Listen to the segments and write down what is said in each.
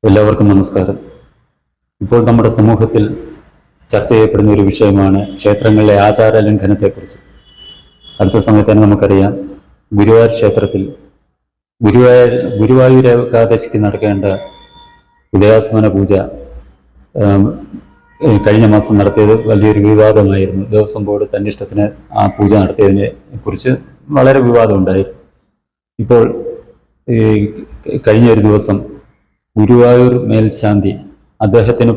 എല്ലാവർക്കും നമസ്കാരം. ഇപ്പോൾ നമ്മുടെ സമൂഹത്തിൽ ചർച്ച ചെയ്യപ്പെടുന്ന ഒരു വിഷയമാണ് ക്ഷേത്രങ്ങളിലെ ആചാര ലംഘനത്തെക്കുറിച്ച്. അടുത്ത സമയത്ത് തന്നെ നമുക്കറിയാം, ഗുരുവായൂർ ക്ഷേത്രത്തിൽ ഗുരുവായൂർ ഏകാദശിക്ക് നടക്കേണ്ട ഉദയാസ്മന പൂജ കഴിഞ്ഞ മാസം നടത്തിയത് വലിയൊരു വിവാദമായിരുന്നു. ദേവസ്വം ബോർഡ് തൻ്റെ ഇഷ്ടത്തിന് ആ പൂജ നടത്തിയതിനെ കുറിച്ച് വളരെ വിവാദമുണ്ടായിരുന്നു. ഇപ്പോൾ കഴിഞ്ഞ ഒരു ദിവസം ഗുരുവായൂർ മേൽശാന്തി അദ്ദേഹത്തിന്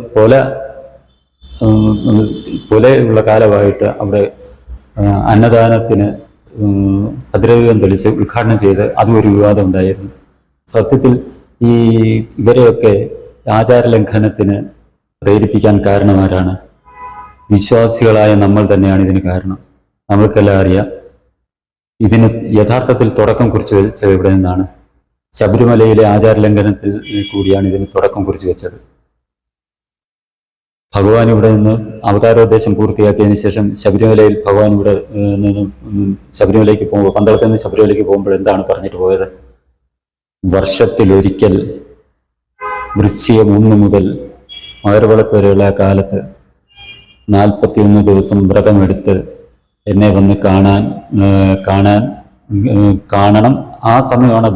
പൊലയുള്ള കാലമായിട്ട് അവിടെ അന്നദാനത്തിന് ഭദ്രദീപം തെളിച്ച് ഉദ്ഘാടനം ചെയ്ത് അതും ഒരു വിവാദം ഉണ്ടായിരുന്നു. സത്യത്തിൽ ഇവരെയൊക്കെ ആചാര ലംഘനത്തിന് പ്രേരിപ്പിക്കാൻ കാരണമാരാണ്? വിശ്വാസികളായ നമ്മൾ തന്നെയാണ് ഇതിന് കാരണം. നമ്മൾക്കെല്ലാം അറിയാം, ഇതിന് യഥാർത്ഥത്തിൽ തുടക്കം കുറിച്ച് വെച്ചത് ഇവിടെ നിന്നാണ്. ശബരിമലയിലെ ആചാര ലംഘനത്തിൽ കൂടിയാണ് ഇതിന് തുടക്കം കുറിച്ച് വെച്ചത്. ഭഗവാൻ ഇവിടെ നിന്ന് അവതാരോദ്ദേശം പൂർത്തിയാക്കിയതിന് ശേഷം ഭഗവാൻ ഇവിടെ ശബരിമലയ്ക്ക് പോകുമ്പോൾ, പന്തളത്തിൽ നിന്ന് ശബരിമലയ്ക്ക് പോകുമ്പോൾ എന്താണ് പറഞ്ഞിട്ട് പോയത്? വർഷത്തിലൊരിക്കൽ വൃശ്ചികം 1 മുതൽ മകരവിളക്ക് വരെയുള്ള ആ കാലത്ത് 41 ദിവസം വ്രതമെടുത്ത് എന്നെ വന്ന് കാണണം. ആ സമയമാണ്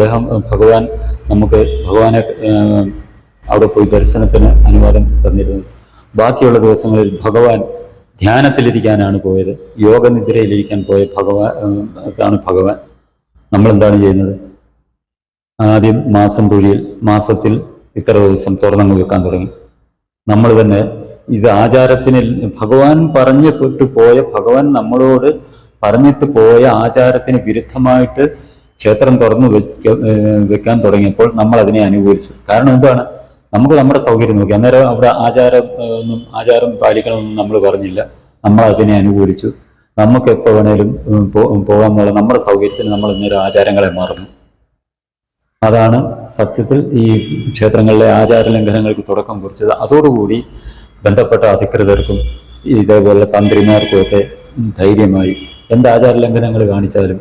ഭഗവാനെ അവിടെ പോയി ദർശനത്തിന് അനുവാദം തന്നിരുന്നത്. ബാക്കിയുള്ള ദിവസങ്ങളിൽ ഭഗവാൻ ധ്യാനത്തിലിരിക്കാനാണ് പോയത്, യോഗനിദ്രയിലിരിക്കാൻ പോയ ഭഗവാൻ. നമ്മൾ എന്താണ് ചെയ്യുന്നത്? ആദ്യം മാസത്തിൽ ഇത്ര ദിവസം തുറന്നങ്ങ് വെക്കാൻ തുടങ്ങി. നമ്മൾ തന്നെ ഇത് ആചാരത്തിന് ഭഗവാൻ നമ്മളോട് പറഞ്ഞിട്ട് പോയ ആചാരത്തിന് വിരുദ്ധമായിട്ട് ക്ഷേത്രം തുറന്നു വെക്കാൻ തുടങ്ങിയപ്പോൾ നമ്മൾ അതിനെ അനുകൂലിച്ചു. കാരണം എന്താണ്? നമുക്ക് നമ്മുടെ സൗകര്യം നോക്കി. അന്നേരം അവിടെ ആചാരം പാലിക്കണമെന്നും നമ്മൾ പറഞ്ഞില്ല. നമ്മൾ അതിനെ അനുകൂലിച്ചു. നമുക്ക് എപ്പോൾ വേണേലും പോകാമെന്നുള്ള നമ്മുടെ സൗകര്യത്തിന് നമ്മൾ അന്നേരം ആചാരങ്ങളെ മറന്നു. അതാണ് സത്യത്തിൽ ഈ ക്ഷേത്രങ്ങളിലെ ആചാര ലംഘനങ്ങൾക്ക് തുടക്കം കുറിച്ചത്. അതോടുകൂടി ബന്ധപ്പെട്ട അധികൃതർക്കും ഇതേപോലെ തന്ത്രിമാർക്കും ഒക്കെ ധൈര്യമായി എന്ത് ആചാര ലംഘനങ്ങൾ കാണിച്ചാലും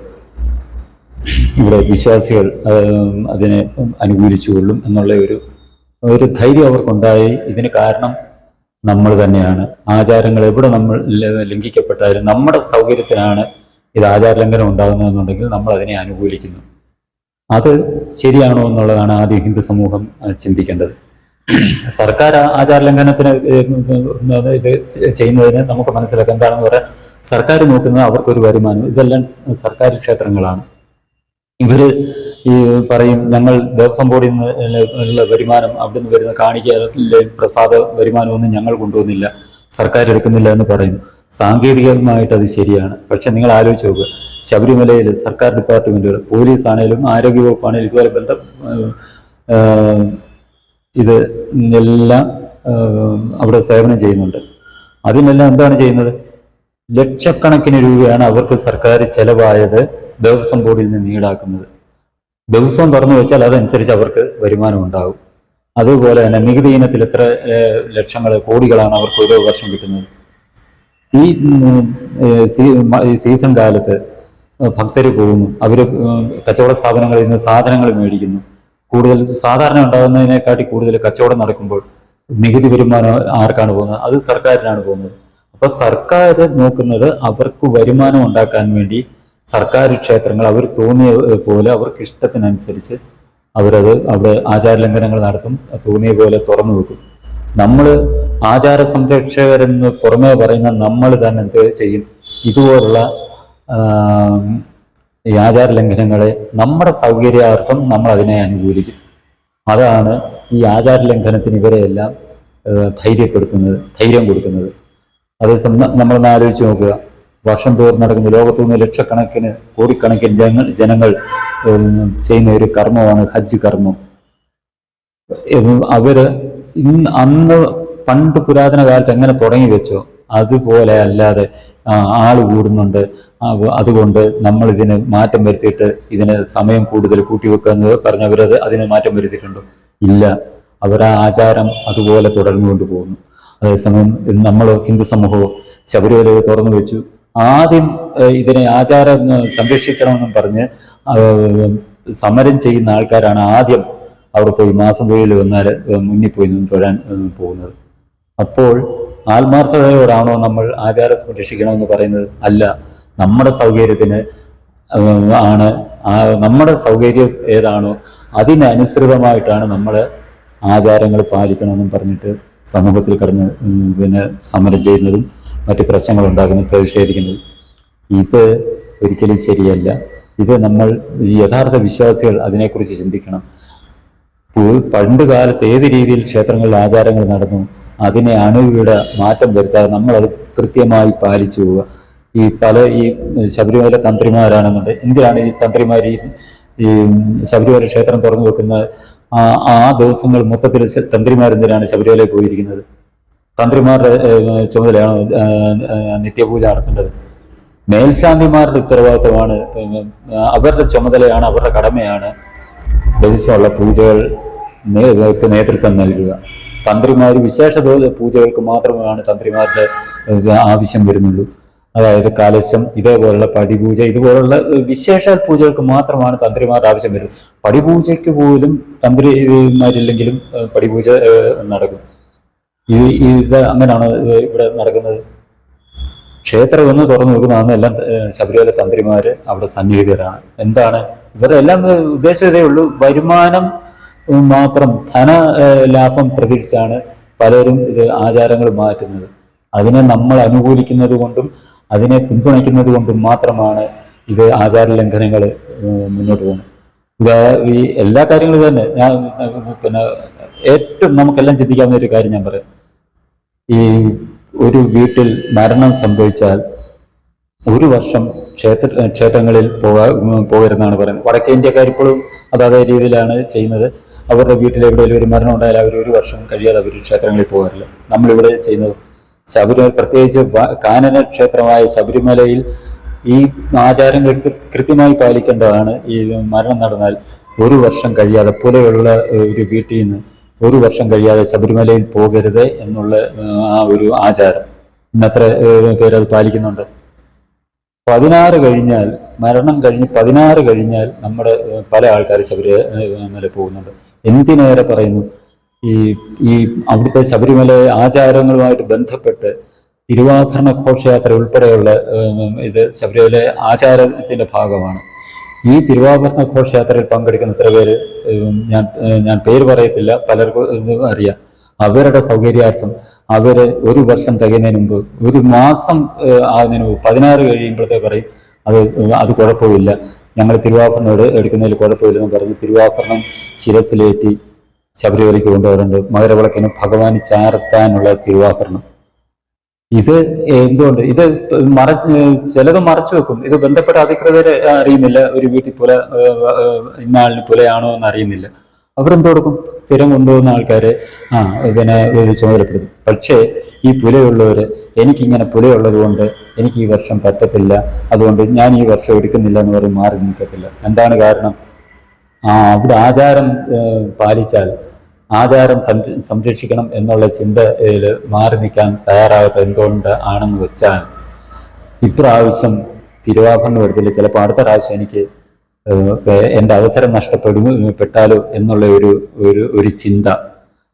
ഇവിടെ വിശ്വാസികൾ അതിനെ അനുകൂലിച്ചുകൊള്ളും എന്നുള്ള ഒരു ധൈര്യം അവർക്കുണ്ടായി. ഇതിന് കാരണം നമ്മൾ തന്നെയാണ്. ആചാരങ്ങൾ എവിടെ നമ്മൾ ലംഘിക്കപ്പെട്ടാലും നമ്മുടെ സൗകര്യത്തിനാണ് ഇത് ആചാര ലംഘനം ഉണ്ടാകുന്നതെന്നുണ്ടെങ്കിൽ നമ്മൾ അതിനെ അനുകൂലിക്കുന്നു. അത് ശരിയാണോ എന്നുള്ളതാണ് ആദ്യം ഹിന്ദു സമൂഹം ചിന്തിക്കേണ്ടത്. സർക്കാർ ആചാര ലംഘനത്തിന് ഇത് ചെയ്യുന്നതിന് നമുക്ക് മനസ്സിലാക്കാം. എന്താണെന്ന് പറയാൻ, സർക്കാർ നോക്കുന്നത് അവർക്കൊരു വരുമാനം. ഇതെല്ലാം സർക്കാർ ക്ഷേത്രങ്ങളാണ്. ഇവര് പറയും, ഞങ്ങൾ ദേവസ്വം ബോർഡിൽ നിന്ന് വരുമാനം, അവിടെ നിന്ന് വരുന്ന കാണിക്കയിലെ പ്രസാദ വരുമാനമൊന്നും ഞങ്ങൾ കൊണ്ടുവന്നില്ല, സർക്കാർ എടുക്കുന്നില്ല എന്ന് പറയും. സാങ്കേതികമായിട്ട് അത് ശരിയാണ്. പക്ഷെ നിങ്ങൾ ആലോചിച്ച് നോക്കുക, ശബരിമലയിൽ സർക്കാർ ഡിപ്പാർട്ട്മെന്റുകൾ, പോലീസ് ആണേലും ആരോഗ്യവകുപ്പാണേലും ഇതുപോലെ ഇത് എല്ലാം അവിടെ സേവനം ചെയ്യുന്നുണ്ട്. അതിനെല്ലാം എന്താണ് ചെയ്യുന്നത്? ലക്ഷക്കണക്കിന് രൂപയാണ് അവർക്ക് സർക്കാർ ചെലവായത് ദേവസ്വം ബോർഡിൽ നിന്ന് ഈടാക്കുന്നത്. ദേവസ്വം തുറന്നു വെച്ചാൽ അതനുസരിച്ച് അവർക്ക് വരുമാനം ഉണ്ടാകും. അതുപോലെ തന്നെ നികുതി ഇനത്തിൽ എത്ര ലക്ഷങ്ങൾ, കോടികളാണ് അവർക്ക് ഓരോ വർഷം കിട്ടുന്നത്. ഈ സീസൺ കാലത്ത് ഭക്തർ പോകുന്നു, അവർ കച്ചവട സ്ഥാപനങ്ങളിൽ നിന്ന് സാധനങ്ങൾ മേടിക്കുന്നു. കൂടുതൽ സാധാരണ ഉണ്ടാകുന്നതിനെക്കാട്ടി കൂടുതൽ കച്ചവടം നടക്കുമ്പോൾ നികുതി വരുമാനം ആർക്കാണ് പോകുന്നത്? അത് സർക്കാരിനാണ് പോകുന്നത്. അപ്പൊ സർക്കാർ നോക്കുന്നത് അവർക്ക് വരുമാനം ഉണ്ടാക്കാൻ വേണ്ടി സർക്കാർ ക്ഷേത്രങ്ങൾ അവർ തോന്നിയ പോലെ അവർക്ക് ഇഷ്ടത്തിനനുസരിച്ച് അവിടെ ആചാര ലംഘനങ്ങൾ നടത്തും, തോന്നിയ പോലെ തുറന്നു വെക്കും. നമ്മൾ ആചാര സംരക്ഷകരെന്ന് പുറമേ പറയുന്ന നമ്മൾ തന്നെ എന്ത് ചെയ്യും? ഇതുപോലുള്ള ഈ ആചാര ലംഘനങ്ങളെ നമ്മുടെ സൗകര്യാർത്ഥം നമ്മൾ അതിനെ അനുകൂലിക്കും. അതാണ് ഈ ആചാര ലംഘനത്തിന് ഇവരെയെല്ലാം ധൈര്യം കൊടുക്കുന്നത്. അതേസമയം നമ്മളൊന്ന് ആലോചിച്ച് നോക്കുക, വർഷം തോറും നടക്കുന്ന ലോകത്തുനിന്ന് ലക്ഷക്കണക്കിന് കോടിക്കണക്കിന് ജനങ്ങൾ ചെയ്യുന്ന ഒരു കർമ്മമാണ് ഹജ്ജ് കർമ്മം. അവര് അന്ന് പണ്ട് പുരാതന കാലത്ത് എങ്ങനെ തുടങ്ങി വെച്ചോ അതുപോലെ അല്ലാതെ ആള് കൂടുന്നുണ്ട്, അതുകൊണ്ട് നമ്മൾ ഇതിന് മാറ്റം വരുത്തിയിട്ട് ഇതിന് സമയം കൂടുതൽ കൂട്ടിവെക്കുക എന്ന് പറഞ്ഞവരത് അതിന് മാറ്റം വരുത്തിയിട്ടുണ്ടോ? ഇല്ല. അവർ ആ ആചാരം അതുപോലെ തുടർന്നുകൊണ്ട് പോകുന്നു. അതേസമയം നമ്മൾ ഹിന്ദു സമൂഹവും ശബരിമല തുറന്നു വെച്ചു. ആദ്യം ഇതിനെ ആചാരം സംരക്ഷിക്കണമെന്നും പറഞ്ഞ് സമരം ചെയ്യുന്ന ആൾക്കാരാണ് ആദ്യം അവിടെ പോയി മാസം തൊഴിൽ വന്നാൽ മുന്നിൽ പോയി നിന്ന് തൊഴാൻ പോകുന്നത്. അപ്പോൾ ആത്മാർത്ഥതയോടാണോ നമ്മൾ ആചാരം സംരക്ഷിക്കണമെന്ന് പറയുന്നത്? അല്ല, നമ്മുടെ സൗകര്യത്തിന് ആണ്, നമ്മുടെ സൗകര്യം ഏതാണോ അതിനനുസൃതമായിട്ടാണ് നമ്മൾ ആചാരങ്ങൾ പാലിക്കണമെന്നും പറഞ്ഞിട്ട് സമൂഹത്തിൽ കടന്ന് സമരം ചെയ്യുന്നതും മറ്റ് പ്രശ്നങ്ങൾ ഉണ്ടാക്കുന്നതും പ്രതിഷേധിക്കുന്നതും. ഇത് ഒരിക്കലും ശരിയല്ല. ഇത് നമ്മൾ യഥാർത്ഥ വിശ്വാസികൾ അതിനെക്കുറിച്ച് ചിന്തിക്കണം. പണ്ട് കാലത്ത് ഏത് രീതിയിൽ ക്ഷേത്രങ്ങളിൽ ആചാരങ്ങൾ നടന്നു അതിനെ അണുവിട മാറ്റം വരുത്താതെ നമ്മളത് കൃത്യമായി പാലിച്ചു പോവുക. ഈ ശബരിമല തന്ത്രിമാരാണെന്നുണ്ട്, എന്തിനാണ് ഈ തന്ത്രിമാർ ഈ ശബരിമല ക്ഷേത്രം തുറന്നു വെക്കുന്ന ആ ദിവസങ്ങൾ മൊത്തത്തിൽ തന്ത്രിമാരെന്തിനാണ് ശബരിമലയിൽ പോയിരിക്കുന്നത്? തന്ത്രിമാരുടെ ചുമതലയാണ് നിത്യപൂജ നടത്തേണ്ടത്. മേൽശാന്തിമാരുടെ ഉത്തരവാദിത്തമാണ്, അവരുടെ ചുമതലയാണ്, അവരുടെ കടമയാണ് ദിവസമുള്ള പൂജകൾ നേതൃത്വം നൽകുക. തന്ത്രിമാർ വിശേഷ പൂജകൾക്ക് മാത്രമാണ് തന്ത്രിമാരുടെ ആവശ്യം വരുന്നുള്ളൂ. അതായത് കലശം, ഇതേപോലുള്ള പടിപൂജ, ഇതുപോലുള്ള വിശേഷ പൂജകൾക്ക് മാത്രമാണ് തന്ത്രിമാരുടെ ആവശ്യം വരുന്നത്. പടിപൂജയ്ക്ക് പോലും തന്ത്രിമാരില്ലെങ്കിലും പടിപൂജ നടക്കും. ഇത് അങ്ങനെയാണ് ഇവിടെ നടക്കുന്നത്. ക്ഷേത്രം ഒന്ന് തുറന്നു നോക്കുന്നതാണ് എല്ലാം ശബരിമല തന്ത്രിമാര് അവിടെ സന്നിഹിതരാണ്. എന്താണ് ഇവരുടെ എല്ലാം ഉദ്ദേശം ഇതേ ഉള്ളൂ, വരുമാനം മാത്രം, ധന ലാഭം പ്രതീക്ഷിച്ചാണ് പലരും ഇത് ആചാരങ്ങൾ മാറ്റുന്നത്. അതിനെ നമ്മൾ അനുകൂലിക്കുന്നത് കൊണ്ടും അതിനെ പിന്തുണയ്ക്കുന്നത് കൊണ്ടും മാത്രമാണ് ഇത് ആചാര ലംഘനങ്ങൾ മുന്നോട്ട് പോകുന്നത്. ഈ എല്ലാ കാര്യങ്ങളും തന്നെ ഞാൻ ഏറ്റവും നമുക്കെല്ലാം ചിന്തിക്കാവുന്ന ഒരു കാര്യം ഞാൻ പറയാം. ഈ ഒരു വീട്ടിൽ മരണം സംഭവിച്ചാൽ 1 വർഷം ക്ഷേത്രങ്ങളിൽ പോകരുതെന്നാണ് പറയുന്നത്. വടക്കേ ഇന്ത്യക്കാർ ഇപ്പോഴും അതേ രീതിയിലാണ് ചെയ്യുന്നത്. അവരുടെ വീട്ടിൽ എവിടെയെങ്കിലും ഒരു മരണം ഉണ്ടായാൽ അവർ 1 വർഷം കഴിയാതെ അവർ ക്ഷേത്രങ്ങളിൽ പോകാറില്ല. നമ്മളിവിടെ ചെയ്യുന്നത് ശബരിമല, പ്രത്യേകിച്ച് കാനന ക്ഷേത്രമായ ശബരിമലയിൽ ഈ ആചാരങ്ങൾ കൃത്യമായി പാലിക്കേണ്ടതാണ്. ഈ മരണം നടന്നാൽ 1 വർഷം കഴിയാതെ, പുലയുള്ള ഒരു വീട്ടിൽ നിന്ന് 1 വർഷം കഴിയാതെ ശബരിമലയിൽ പോകരുത് എന്നുള്ള ആ ഒരു ആചാരം ഇന്നത്ര പേരത് പാലിക്കുന്നുണ്ട്. 16 കഴിഞ്ഞാൽ, മരണം കഴിഞ്ഞ് 16 കഴിഞ്ഞാൽ നമ്മുടെ പല ആൾക്കാർ ശബരിമല പോകുന്നുണ്ട്. എന്തിനേറെ പറയുന്നു, ഈ അവിടുത്തെ ശബരിമല ആചാരങ്ങളുമായിട്ട് ബന്ധപ്പെട്ട് തിരുവാഭരണ ഘോഷയാത്ര ഉൾപ്പെടെയുള്ള ഇത് ശബരിമല ആചാരത്തിന്റെ ഭാഗമാണ്. ഈ തിരുവാഭരണ ഘോഷയാത്രയിൽ പങ്കെടുക്കുന്ന എത്ര പേര്, ഞാൻ പേര് പറയത്തില്ല, പലർക്കും അറിയാം. അവരുടെ സൗകര്യാർത്ഥം അവര് 1 വർഷം തികയുന്നതിന് മുമ്പ്, 1 മാസം ആകുന്നതിന് മുമ്പ് 16 കഴിയുമ്പോഴത്തേ പറയും അത് കുഴപ്പമില്ല, ഞങ്ങൾ തിരുവാഭരണം എടുക്കുന്നതിൽ കുഴപ്പമില്ലെന്ന് പറഞ്ഞ് തിരുവാഭരണം ശിരസിലേറ്റി ശബരിമലയ്ക്ക് കൊണ്ടുവരുന്നുണ്ട്. മകരവിളക്കിന് ഭഗവാന് ചാർത്താനുള്ള തിരുവാഭരണം. ഇത് എന്തുകൊണ്ട് ഇത് ചിലത് മറച്ചു വെക്കും. ഇത് ബന്ധപ്പെട്ട അധികൃതരെ അറിയുന്നില്ല. ഒരു വീട്ടിൽ ഇന്നാളിന് പുലയാണോ എന്ന് അറിയുന്നില്ല. അവരെന്ത് കൊടുക്കും? സ്ഥിരം കൊണ്ടുപോകുന്ന ആൾക്കാരെ ചുമതലപ്പെടുത്തും. പക്ഷേ ഈ പുലയുള്ളവര്, എനിക്കിങ്ങനെ പുലയുള്ളത് കൊണ്ട് എനിക്ക് ഈ വർഷം പറ്റത്തില്ല, അതുകൊണ്ട് ഞാൻ ഈ വർഷം എടുക്കുന്നില്ല എന്ന് പറയും, മാറി നിൽക്കത്തില്ല. എന്താണ് കാരണം? അവിടെ ആചാരം പാലിച്ചാൽ, ആചാരം സംരക്ഷിക്കണം എന്നുള്ള ചിന്തയിൽ മാറി നിൽക്കാൻ തയ്യാറാകാത്ത എന്തുകൊണ്ട് ആണെന്ന് വെച്ചാൽ, ഇപ്രാവശ്യം തിരുവാഭരണം എടുത്തില്ല, ചിലപ്പോൾ അടുത്ത പ്രാവശ്യം എനിക്ക് എൻ്റെ അവസരം നഷ്ടപ്പെട്ടാലോ എന്നുള്ള ഒരു ചിന്ത.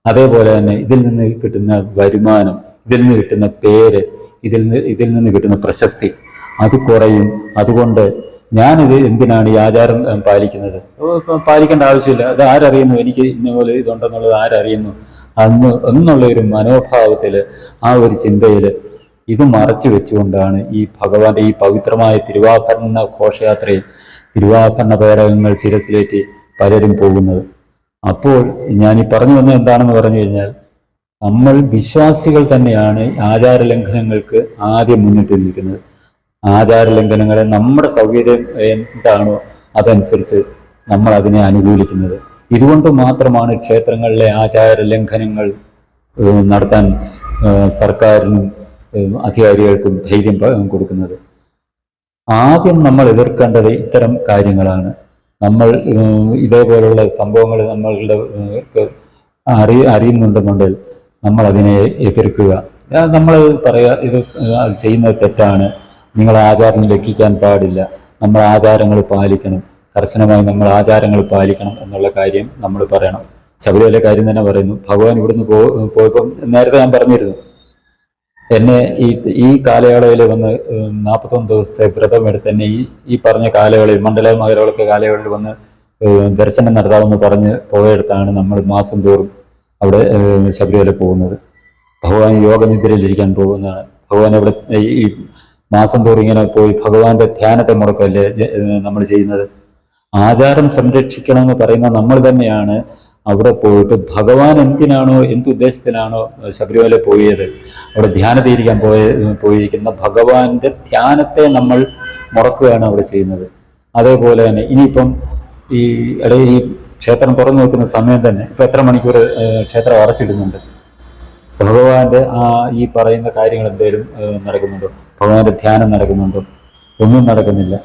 അതേപോലെ തന്നെ ഇതിൽ നിന്ന് കിട്ടുന്ന വരുമാനം, ഇതിൽ നിന്ന് കിട്ടുന്ന പേര്, ഇതിൽ നിന്ന് കിട്ടുന്ന പ്രശസ്തി അത് കുറയും. അതുകൊണ്ട് ഞാനിത് എന്തിനാണ് ഈ ആചാരം പാലിക്കുന്നത്? പാലിക്കേണ്ട ആവശ്യമില്ല. അത് ആരറിയുന്നു എനിക്ക് ഇന്നപോലെ ഇതുണ്ടെന്നുള്ളത് ആരറിയുന്നു എന്നുള്ള ഒരു മനോഭാവത്തിൽ, ആ ഒരു ചിന്തയിൽ ഇത് മറച്ചു വെച്ചുകൊണ്ടാണ് ഈ ഭഗവാന്റെ ഈ പവിത്രമായ തിരുവാഭരണ ഘോഷയാത്രയിൽ തിരുവാഭരണ പേടകങ്ങൾ ശിരസിലേറ്റി പലരും പോകുന്നത്. അപ്പോൾ ഞാൻ ഈ പറഞ്ഞു വന്നത് എന്താണെന്ന് പറഞ്ഞു കഴിഞ്ഞാൽ, നമ്മൾ വിശ്വാസികൾ തന്നെയാണ് ആചാര ലംഘനങ്ങൾക്ക് ആദ്യം മുന്നിട്ട് നിൽക്കുന്നത്. ആചാര ലംഘനങ്ങളെ നമ്മുടെ സൗകര്യം എന്താണോ അതനുസരിച്ച് നമ്മൾ അതിനെ അനുകൂലിക്കുന്നത്. ഇതുകൊണ്ട് മാത്രമാണ് ക്ഷേത്രങ്ങളിലെ ആചാര ലംഘനങ്ങൾ നടത്താൻ സർക്കാരിനും അധികാരികൾക്കും ധൈര്യം കൊടുക്കുന്നത്. ആദ്യം നമ്മൾ എതിർക്കേണ്ടത് ഇത്തരം കാര്യങ്ങളാണ്. നമ്മൾ ഇതേപോലുള്ള സംഭവങ്ങൾ നമ്മളുടെ അറിയുന്നുണ്ടെന്നുണ്ടെങ്കിൽ നമ്മൾ അതിനെ എതിർക്കുക. നമ്മൾ പറയുക, അത് ചെയ്യുന്നത് തെറ്റാണ്, നിങ്ങൾ ആചാരം ലംഘിക്കാൻ പാടില്ല, നമ്മൾ ആചാരങ്ങൾ പാലിക്കണം. കർശനമായി നമ്മൾ ആചാരങ്ങൾ പാലിക്കണം എന്നുള്ള കാര്യം നമ്മൾ പറയണം. ശബരിമല കാര്യം തന്നെ പറയുന്നു. ഭഗവാൻ ഇവിടുന്ന് പോയപ്പം നേരത്തെ ഞാൻ പറഞ്ഞിരുന്നു, എന്നെ ഈ കാലയളവിൽ വന്ന് 41 ദിവസത്തെ വ്രതമെടുത്ത് എന്നെ ഈ പറഞ്ഞ കാലയളവിൽ മണ്ഡല മകരവിളക്ക് കാലയളവിൽ വന്ന് ദർശനം നടത്താമെന്ന് പറഞ്ഞ് പോയെടുത്താണ് നമ്മൾ മാസം തോറും അവിടെ ശബരിമല പോകുന്നത്. ഭഗവാൻ യോഗനിദ്രയിലിരിക്കാൻ പോകുന്നതാണ്. ഭഗവാൻ അവിടെ ഈ മാസം തോറും ഇങ്ങനെ പോയി ഭഗവാന്റെ ധ്യാനത്തെ മുടക്കമല്ലേ നമ്മൾ ചെയ്യുന്നത്. ആചാരം സംരക്ഷിക്കണമെന്ന് പറയുന്ന നമ്മൾ തന്നെയാണ് അവിടെ പോയിട്ട് ഭഗവാൻ എന്തുദ്ദേശത്തിനാണോ ശബരിമല പോയത്, അവിടെ ധ്യാനത്തിരിക്കാൻ പോയിരിക്കുന്ന ഭഗവാന്റെ ധ്യാനത്തെ നമ്മൾ മുടക്കുകയാണ് അവിടെ ചെയ്യുന്നത്. അതേപോലെ തന്നെ ഇനിയിപ്പം ഈ ക്ഷേത്രം തുറന്നു വെക്കുന്ന സമയം തന്നെ ഇപ്പം എത്ര മണിക്കൂർ ക്ഷേത്രം അടച്ചിടുന്നുണ്ട്. ഭഗവാന്റെ ഈ പറയുന്ന കാര്യങ്ങൾ എന്തെങ്കിലും നടക്കുന്നുണ്ടോ? ഭഗവാന്റെ ധ്യാനം നടക്കുന്നുണ്ടോ? ഒന്നും നടക്കുന്നില്ല.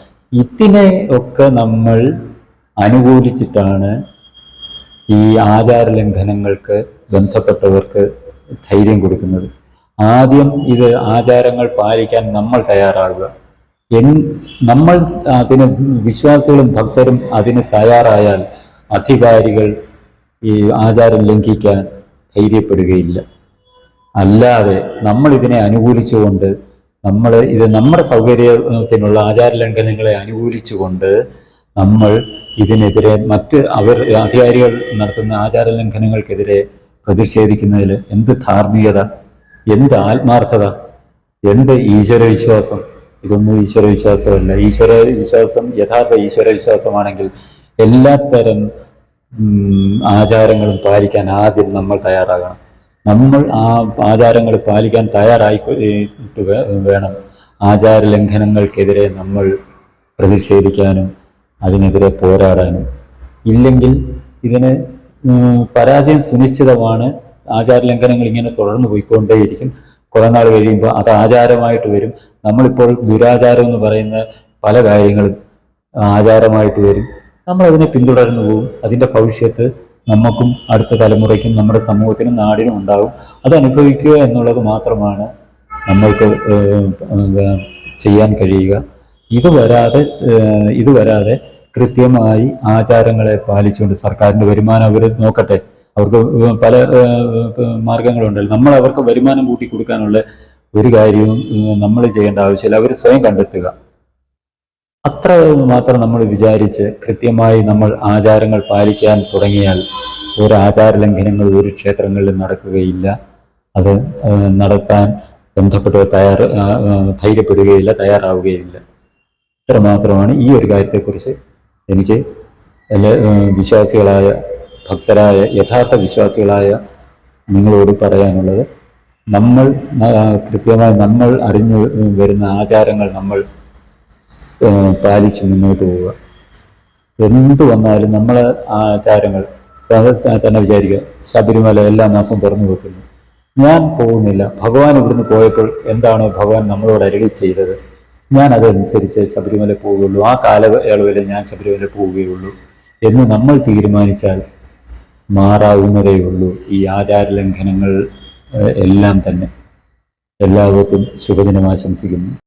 ഇതിനെ ഒക്കെ നമ്മൾ അനുകൂലിച്ചിട്ടാണ് ഈ ആചാര ലംഘനങ്ങൾക്ക് ബന്ധപ്പെട്ടവർക്ക് ധൈര്യം കൊടുക്കുന്നത്. ആദ്യം ഇത് ആചാരങ്ങൾ പാലിക്കാൻ നമ്മൾ തയ്യാറാകുക. നമ്മൾ അതിന് വിശ്വാസികളും ഭക്തരും അതിന് തയ്യാറായാൽ അധികാരികൾ ഈ ആചാരം ലംഘിക്കാൻ ധൈര്യപ്പെടുകയില്ല. അല്ലാതെ നമ്മൾ ഇതിനെ അനുകൂലിച്ചുകൊണ്ട് നമ്മുടെ സൗകര്യത്തിനുള്ള ആചാര ലംഘനങ്ങളെ അനുകൂലിച്ചുകൊണ്ട് നമ്മൾ ഇതിനെതിരെ അധികാരികൾ നടത്തുന്ന ആചാര ലംഘനങ്ങൾക്കെതിരെ പ്രതിഷേധിക്കുന്നതിൽ എന്ത് ധാർമ്മികത, എന്ത് ആത്മാർത്ഥത, എന്ത് ഈശ്വരവിശ്വാസം? ഇതൊന്നും ഈശ്വരവിശ്വാസമല്ല. ഈശ്വരവിശ്വാസം യഥാർത്ഥ ഈശ്വരവിശ്വാസമാണെങ്കിൽ എല്ലാത്തരം ആചാരങ്ങളും പാലിക്കാൻ ആദ്യം നമ്മൾ തയ്യാറാകണം. നമ്മൾ ആ ആചാരങ്ങൾ പാലിക്കാൻ തയ്യാറായിട്ട് വേണം ആചാര ലംഘനങ്ങൾക്കെതിരെ നമ്മൾ പ്രതിഷേധിക്കാനും അതിനെതിരെ പോരാടാനും. ഇല്ലെങ്കിൽ ഇതിന് പരാജയം സുനിശ്ചിതമാണ്. ആചാര ലംഘനങ്ങൾ ഇങ്ങനെ തുടർന്ന് പോയിക്കൊണ്ടേയിരിക്കും. കുറെ നാൾ കഴിയുമ്പോൾ അത് ആചാരമായിട്ട് വരും. നമ്മളിപ്പോൾ ദുരാചാരം എന്ന് പറയുന്ന പല കാര്യങ്ങളും ആചാരമായിട്ട് വരും. നമ്മളതിനെ പിന്തുടർന്നു പോകും. അതിൻ്റെ ഭവിഷ്യത്ത് നമുക്കും അടുത്ത തലമുറയ്ക്കും നമ്മുടെ സമൂഹത്തിനും നാടിനും ഉണ്ടാകും. അത് അനുഭവിക്കുക എന്നുള്ളത് മാത്രമാണ് നമ്മൾക്ക് ചെയ്യാൻ കഴിയുക. ഇത് വരാതെ കൃത്യമായി ആചാരങ്ങളെ പാലിച്ചുകൊണ്ട് സർക്കാരിൻ്റെ വരുമാനം അവർ നോക്കട്ടെ. അവർക്ക് പല മാർഗങ്ങളുണ്ടല്ലോ. നമ്മൾ അവർക്ക് വരുമാനം കൂട്ടി കൊടുക്കാനുള്ള ഒരു കാര്യവും നമ്മൾ ചെയ്യേണ്ട ആവശ്യമില്ല. അവർ സ്വയം കണ്ടെത്തുക. അത്ര മാത്രം നമ്മൾ വിചാരിച്ച് കൃത്യമായി നമ്മൾ ആചാരങ്ങൾ പാലിക്കാൻ തുടങ്ങിയാൽ ഒരു ആചാര ലംഘനങ്ങൾ ഒരു ക്ഷേത്രങ്ങളിലും നടക്കുകയില്ല. അത് നടത്താൻ ബന്ധപ്പെട്ടവർ ധൈര്യപ്പെടുകയില്ല, തയ്യാറാവുകയില്ല. ഇത്ര മാത്രമാണ് ഈ ഒരു കാര്യത്തെക്കുറിച്ച് എനിക്ക് വിശ്വാസികളായ ഭക്തരായ യഥാർത്ഥ വിശ്വാസികളായ നിങ്ങളോട് പറയാനുള്ളത്. കൃത്യമായി നമ്മൾ അറിഞ്ഞു വരുന്ന ആചാരങ്ങൾ നമ്മൾ പാലിച്ച് മുന്നോട്ട് പോവുക. എന്തു വന്നാലും നമ്മളെ ആചാരങ്ങൾ തന്നെ വിചാരിക്കുക. ശബരിമല എല്ലാ മാസവും തുറന്നു വെക്കുന്നു, ഞാൻ പോകുന്നില്ല. ഭഗവാൻ ഇവിടുന്ന് പോയപ്പോൾ എന്താണോ ഭഗവാൻ നമ്മളോട് അരുളി ചെയ്തത്, ഞാൻ അതനുസരിച്ച് ശബരിമല പോവുകയുള്ളൂ, ആ കാലയളവിൽ ഞാൻ ശബരിമല പോവുകയുള്ളൂ എന്ന് നമ്മൾ തീരുമാനിച്ചാൽ മാറാവുന്നതേയുള്ളൂ ഈ ആചാര ലംഘനങ്ങൾ എല്ലാം തന്നെ. എല്ലാവർക്കും ശുഭദിനം ആശംസിക്കുന്നു.